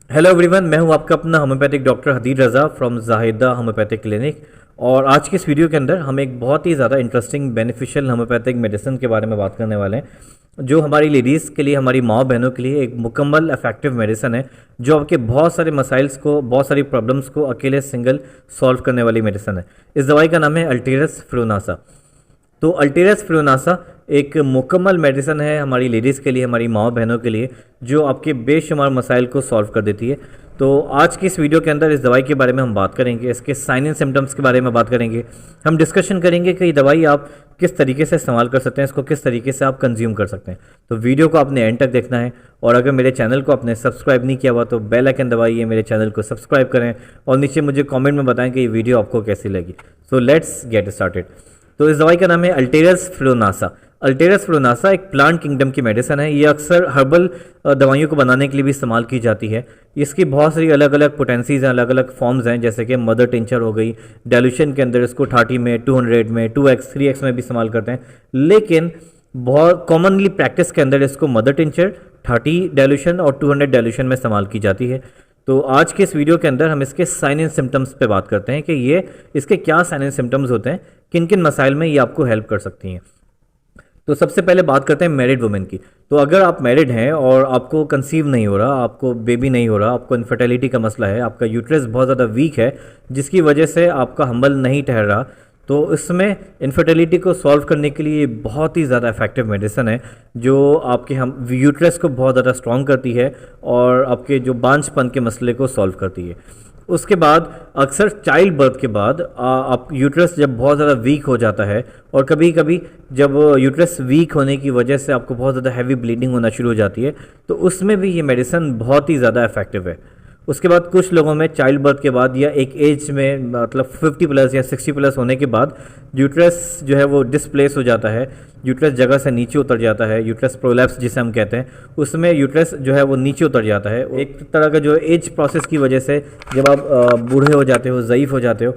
Hello everyone, मैं हूं आपका अपना homeopathic doctor Hadeer Raza from Zahida homeopathic clinic. और आज की इस वीडियो के अंदर हम एक बहुत ही ज़्यादा इंटरेस्टिंग बेनिफिशियल होम्योपैथिक मेडिसिन के बारे में बात करने वाले हैं, जो हमारी लेडीज़ के लिए, हमारी माँ बहनों के लिए एक मुकम्मल इफेक्टिव मेडिसिन है, जो आपके बहुत सारे मसाइल्स को, बहुत सारी प्रॉब्लम्स को अकेले सिंगल सॉल्व करने वाली मेडिसिन है। इस दवाई का नाम है अल्टीरस फ्लूनासा। तो अल्टीरस फ्लूनासा एक मुकम्मल मेडिसिन है हमारी लेडीज़ के लिए, हमारी माँ बहनों के लिए, जो आपके बेशुमार मसाइल को सॉल्व कर देती है। तो आज की इस वीडियो के अंदर इस दवाई के बारे में हम बात करेंगे, इसके साइन एंड सिम्टम्स के बारे में बात करेंगे। हम डिस्कशन करेंगे कि ये दवाई आप किस तरीके से इस्तेमाल कर सकते हैं, इसको किस तरीके से आप कंज्यूम कर सकते हैं। तो वीडियो को आपने एंड तक देखना है, और अगर मेरे चैनल को आपने सब्सक्राइब नहीं किया हुआ तो बेल आइकन दबाइए, मेरे चैनल को सब्सक्राइब करें और नीचे मुझे कॉमेंट में बताएं कि ये वीडियो आपको कैसी लगी। So let's get started. तो इस दवाई का नाम है अल्टीरस फ्लूनासा। अल्टीरस फ्लूनासा एक प्लांट किंगडम की मेडिसिन है। ये अक्सर हर्बल दवाइयों को बनाने के लिए भी इस्तेमाल की जाती है। इसकी बहुत सारी अलग अलग पोटेंसीज हैं, अलग अलग फॉर्म्स हैं, जैसे कि मदर टिंचर हो गई, डाइल्यूशन के अंदर इसको 30 में, 200 में, 2x 3x में भी इस्तेमाल करते हैं। लेकिन बहुत कॉमनली प्रैक्टिस के अंदर इसको मदर टिंचर, 30 डाइल्यूशन और 200 डाइल्यूशन में इस्तेमाल की जाती है। तो आज के इस वीडियो के अंदर हम इसके साइन एंड सिम्टम्स पे बात करते हैं कि ये इसके क्या साइन एंड सिम्टम्स होते हैं, किन किन मसाइल में ये आपको हेल्प कर सकती हैं। तो सबसे पहले बात करते हैं मैरिड वुमेन की। तो अगर आप मैरिड हैं और आपको कंसीव नहीं हो रहा, आपको बेबी नहीं हो रहा, आपको इनफर्टिलिटी का मसला है, आपका यूट्रस बहुत ज़्यादा वीक है, जिसकी वजह से आपका हम्बल नहीं ठहर रहा, तो इसमें इनफर्टिलिटी को सॉल्व करने के लिए बहुत ही ज़्यादा इफेक्टिव मेडिसिन है, जो आपके हम यूट्रस को बहुत ज़्यादा स्ट्रॉन्ग करती है और आपके जो बांझपन के मसले को सॉल्व करती है। उसके बाद अक्सर चाइल्ड बर्थ के बाद आप यूट्रस जब बहुत ज़्यादा वीक हो जाता है, और कभी कभी जब यूट्रस वीक होने की वजह से आपको बहुत ज़्यादा हैवी ब्लीडिंग होना शुरू हो जाती है, तो उसमें भी ये मेडिसिन बहुत ही ज़्यादा इफेक्टिव है। उसके बाद कुछ लोगों में चाइल्ड बर्थ के बाद या एक एज में, मतलब 50 प्लस या 60 प्लस होने के बाद यूट्रस जो है वो डिस्प्लेस हो जाता है, यूट्रस जगह से नीचे उतर जाता है, यूट्रस प्रोलैप्स जिसे हम कहते हैं, उसमें यूट्रस जो है वो नीचे उतर जाता है। एक तरह का जो एज प्रोसेस की वजह से जब आप बूढ़े हो जाते हो, ज़ईफ़ हो जाते हो,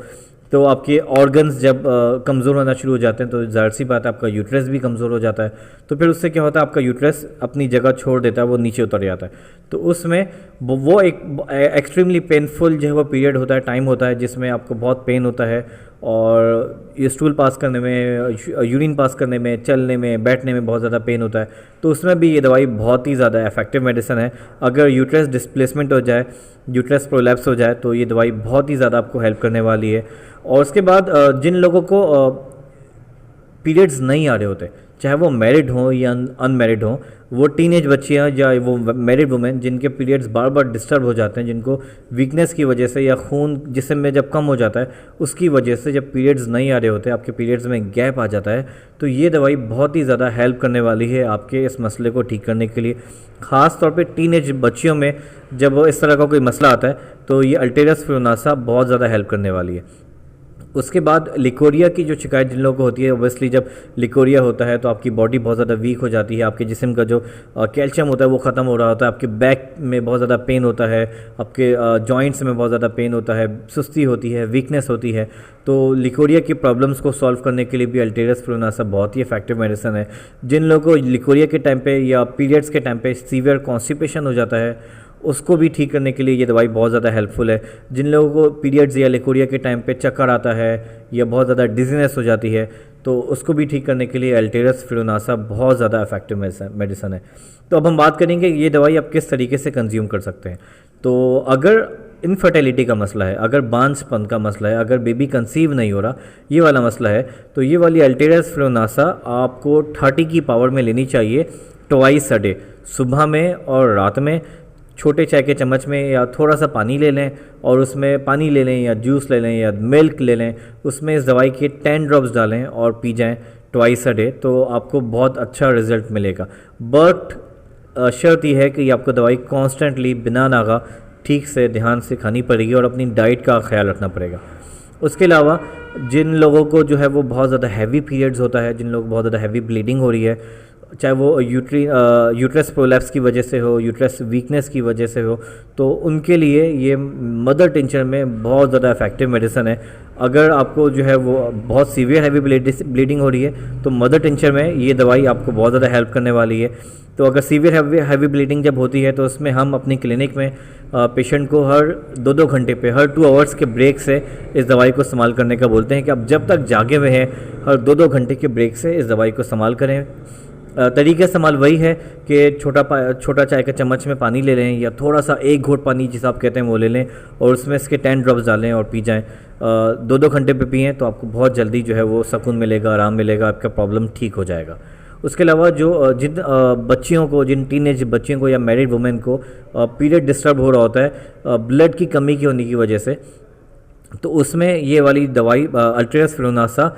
तो आपके ऑर्गन्स जब कमज़ोर होना शुरू हो जाते हैं, तो ज़ाहिर सी बात है आपका यूट्रस भी कमज़ोर हो जाता है। तो फिर उससे क्या होता है, आपका यूट्रस अपनी जगह छोड़ देता है, वो नीचे उतर जाता है। तो उसमें वो एक एक्सट्रीमली पेनफुल जो है वो पीरियड होता है, टाइम होता है, जिसमें आपको बहुत पेन होता है, और ये स्टूल पास करने में, यूरिन पास करने में, चलने में, बैठने में बहुत ज़्यादा पेन होता है। तो उसमें भी ये दवाई बहुत ही ज़्यादा इफेक्टिव मेडिसिन है। अगर यूट्रस डिस्प्लेसमेंट हो जाए, यूट्रस प्रोलैप्स हो जाए, तो ये दवाई बहुत ही ज़्यादा आपको हेल्प करने वाली है। और उसके बाद जिन लोगों को पीरियड्स नहीं आ रहे होते, चाहे वो मैरिड हों या अनमैरिड हों, वो टीनेज बच्चियाँ या वो मैरिड वुमेन जिनके पीरियड्स बार बार डिस्टर्ब हो जाते हैं, जिनको वीकनेस की वजह से या खून जिस्म में जब कम हो जाता है उसकी वजह से जब पीरियड्स नहीं आ रहे होते, आपके पीरियड्स में गैप आ जाता है, तो ये दवाई बहुत ही ज़्यादा हेल्प करने वाली है आपके इस मसले को ठीक करने के लिए। ख़ास तौर पे टीनेज बच्चियों में जब इस तरह का कोई मसला आता है, तो ये अल्टीरस फ्लूनासा बहुत ज़्यादा हेल्प करने वाली है। उसके बाद लिकोरिया की जो शिकायत जिन लोगों को होती है, ओबियसली जब लिकोरिया होता है तो आपकी बॉडी बहुत ज़्यादा वीक हो जाती है, आपके जिस्म का जो कैल्शियम होता है वो ख़त्म हो रहा होता है, आपके बैक में बहुत ज़्यादा पेन होता है, आपके जॉइंट्स में बहुत ज़्यादा पेन होता है, सुस्ती होती है, वीकनेस होती है। तो लिकोरिया की प्रॉब्लम्स को सॉल्व करने के लिए भी अल्टीरस फ्लूनासा बहुत ही इफेक्टिव मेडिसिन है। जिन लोगों को लिकोरिया के टाइम पे या पीरियड्स के टाइम पे सीवियर कॉन्स्टिपेशन हो जाता है, उसको भी ठीक करने के लिए ये दवाई बहुत ज़्यादा हेल्पफुल है। जिन लोगों को पीरियड्स या लिकोरिया के टाइम पे चक्कर आता है या बहुत ज़्यादा डिजीनेस हो जाती है, तो उसको भी ठीक करने के लिए अल्टीरस फ्लूनासा बहुत ज़्यादा इफेक्टिव मेडिसिन है। तो अब हम बात करेंगे ये दवाई आप किस तरीके से कंज्यूम कर सकते हैं। तो अगर इनफर्टिलिटी का मसला है, अगर बांझपन का मसला है, अगर बेबी कंसीव नहीं हो रहा, ये वाला मसला है, तो ये वाली अल्टीरस फ्लूनासा आपको 30 की पावर में लेनी चाहिए, ट्वाइस अ डे, सुबह में और रात में। छोटे चाय के चम्मच में या थोड़ा सा पानी ले लें, और उसमें पानी ले लें या जूस ले लें या मिल्क ले लें, उसमें इस दवाई के 10 ड्रॉप्स डालें और पी जाएं ट्वाइस अ डे, तो आपको बहुत अच्छा रिजल्ट मिलेगा। बट शर्त यह है कि आपको दवाई कॉन्स्टेंटली बिना नागा ठीक से ध्यान से खानी पड़ेगी और अपनी डाइट का ख्याल रखना पड़ेगा। उसके अलावा जिन लोगों को जो है वो बहुत ज़्यादा हैवी पीरियड्स होता है, जिन लोगों को बहुत ज़्यादा हैवी ब्लीडिंग हो रही है, चाहे वो यूट्रस प्रोलैप्स की वजह से हो, यूट्रस वीकनेस की वजह से हो, तो उनके लिए ये मदर टिंचर में बहुत ज़्यादा इफेक्टिव मेडिसिन है। अगर आपको जो है वो बहुत सीवियर हैवी ब्लीडिंग हो रही है, तो मदर टिंचर में ये दवाई आपको बहुत ज़्यादा हेल्प करने वाली है। तो अगर सीवियर हैवी ब्लीडिंग जब होती है तो उसमें हम अपनी क्लिनिक में पेशेंट को हर 2-2 घंटे पे, हर 2 आवर्स के ब्रेक से इस दवाई को इस्तेमाल करने का बोलते हैं कि आप जब तक जागे हुए हैं हर 2-2 घंटे के ब्रेक से इस दवाई को इस्तेमाल करें। तरीका इस्तेमाल वही है कि छोटा चाय का चम्मच में पानी ले लें या थोड़ा सा 1 घूंट पानी जिसे आप कहते हैं वो ले लें और उसमें इसके 10 ड्रॉप्स डालें और पी जाएं। 2-2 घंटे पे पिएँ तो आपको बहुत जल्दी जो है वो सुकून मिलेगा, आराम मिलेगा, आपका प्रॉब्लम ठीक हो जाएगा। उसके अलावा जो जिन बच्चियों को, जिन टीनेज बच्चियों को या मैरिड वुमेन को पीरियड डिस्टर्ब हो रहा होता है ब्लड की कमी की होने की वजह से, तो उसमें ये वाली दवाई अल्ट्रेनस फिनोनासा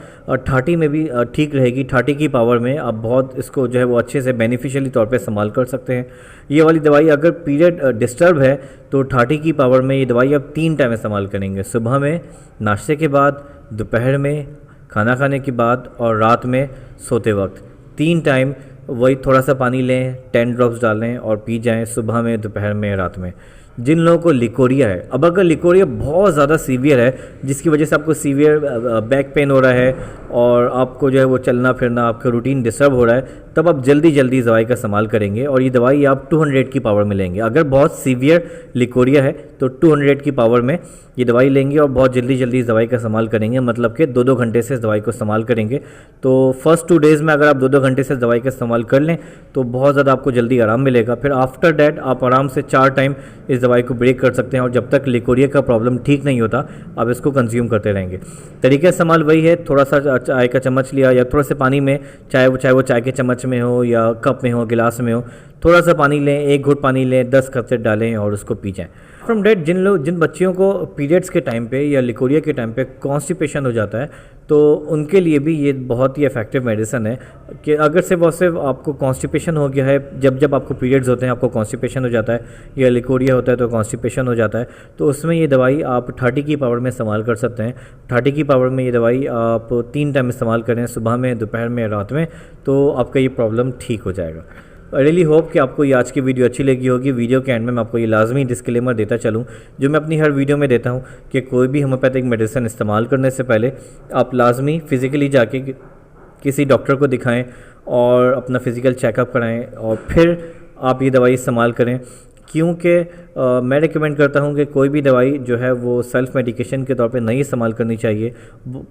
30 में भी ठीक रहेगी। 30 की पावर में आप बहुत इसको जो है वो अच्छे से बेनिफिशियली तौर पे इस्तेमाल कर सकते हैं। ये वाली दवाई अगर पीरियड डिस्टर्ब है तो 30 की पावर में ये दवाई आप 3 टाइम इस्तेमाल करेंगे, सुबह में, नाश्ते के बाद, दोपहर में, खाना खाने के बाद और रात में सोते वक्त। 3 टाइम वही थोड़ा सा पानी लें, 10 ड्रॉप्स डालें और पी जाएं, सुबह में, दोपहर में, रात में। जिन लोगों को लिकोरिया है, अब अगर लिकोरिया बहुत ज़्यादा सीवियर है जिसकी वजह से आपको सीवियर बैक पेन हो रहा है और आपको जो है वो चलना फिरना, आपका रूटीन डिस्टर्ब हो रहा है, तब आप जल्दी इस दवाई का इस्तेमाल करेंगे और ये दवाई आप 200 की पावर में लेंगे। अगर बहुत सीवियर लिकोरिया है तो 200 की पावर में ये दवाई लेंगे और बहुत जल्दी इस दवाई का इस्तेमाल करेंगे, मतलब कि 2-2 घंटे से इस दवाई को इस्तेमाल करेंगे। तो फर्स्ट 2 डेज़ में अगर आप 2-2 घंटे से इस दवाई का इस्तेमाल कर लें तो बहुत ज़्यादा आपको जल्दी आराम मिलेगा। फिर आफ्टर डैट आप आराम से 4 टाइम इस दवाई को ब्रेक कर सकते हैं और जब तक लिकोरिया का प्रॉब्लम ठीक नहीं होता आप इसको कंज्यूम करते रहेंगे। तरीका इस्तेमाल वही है, थोड़ा सा चाय का चम्मच लिया या थोड़ा से पानी में, चाहे वो चाय के चम्मच में हो या कप में हो, गिलास में हो, थोड़ा सा पानी लें, 1 घूंट पानी लें, 10 कप डालें और उसको पी जाएँ। फ्रॉम डेट जिन बच्चियों को पीरियड्स के टाइम पे या लिकोरिया के टाइम पे कॉन्स्टिपेशन हो जाता है तो उनके लिए भी ये बहुत ही इफेक्टिव मेडिसिन है कि अगर सिर्फ और सिर्फ आपको कॉन्स्टिपेशन हो गया है, जब आपको पीरियड्स होते हैं आपको कॉन्स्टिपेशन हो जाता है या लिकोरिया होता है तो कॉन्स्टिपेशन हो जाता है, तो उसमें ये दवाई आप 30 की पावर में इस्तेमाल कर सकते हैं। 30 की पावर में ये दवाई आप 3 टाइम इस्तेमाल करें, सुबह में, दोपहर में, रात में, तो आपका ये प्रॉब्लम ठीक हो जाएगा। आई रियली होप कि आपको ये आज की वीडियो अच्छी लगी होगी। वीडियो के एंड में मैं आपको ये लाजमी डिस्क्लेमर देता चलूँ जो मैं अपनी हर वीडियो में देता हूँ कि कोई भी होम्योपैथिक मेडिसिन इस्तेमाल करने से पहले आप लाजमी फ़िज़िकली जाके किसी डॉक्टर को दिखाएं और अपना फ़िज़िकल चेकअप कराएं और फिर आप ये दवाई इस्तेमाल करें, क्योंकि मैं रिकमेंड करता हूं कि कोई भी दवाई जो है वो सेल्फ़ मेडिकेशन के तौर पे नहीं इस्तेमाल करनी चाहिए।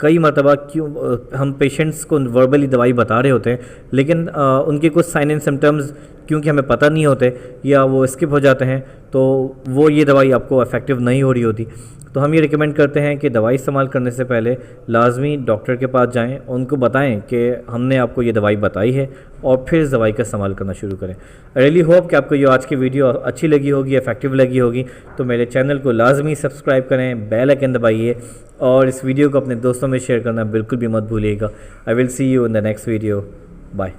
कई मरतबा हम पेशेंट्स को वर्बली दवाई बता रहे होते हैं लेकिन उनके कुछ साइन एंड सिम्टम्स क्योंकि हमें पता नहीं होते या वो स्किप हो जाते हैं तो वो ये दवाई आपको इफ़ेक्टिव नहीं हो रही होती। तो हम ये रिकमेंड करते हैं कि दवाई इस्तेमाल करने से पहले लाजमी डॉक्टर के पास जाएं, उनको बताएं कि हमने आपको ये दवाई बताई है और फिर इस दवाई का इस्तेमाल करना शुरू करें। रियली होप कि आपको ये आज की वीडियो अच्छी लगी होगी, इफेक्टिव लगी होगी। तो मेरे चैनल को लाजमी सब्सक्राइब करें, बेल आइकन दबाइए और इस वीडियो को अपने दोस्तों में शेयर करना बिल्कुल भी मत भूलिएगा। I will see you in the next video. Bye.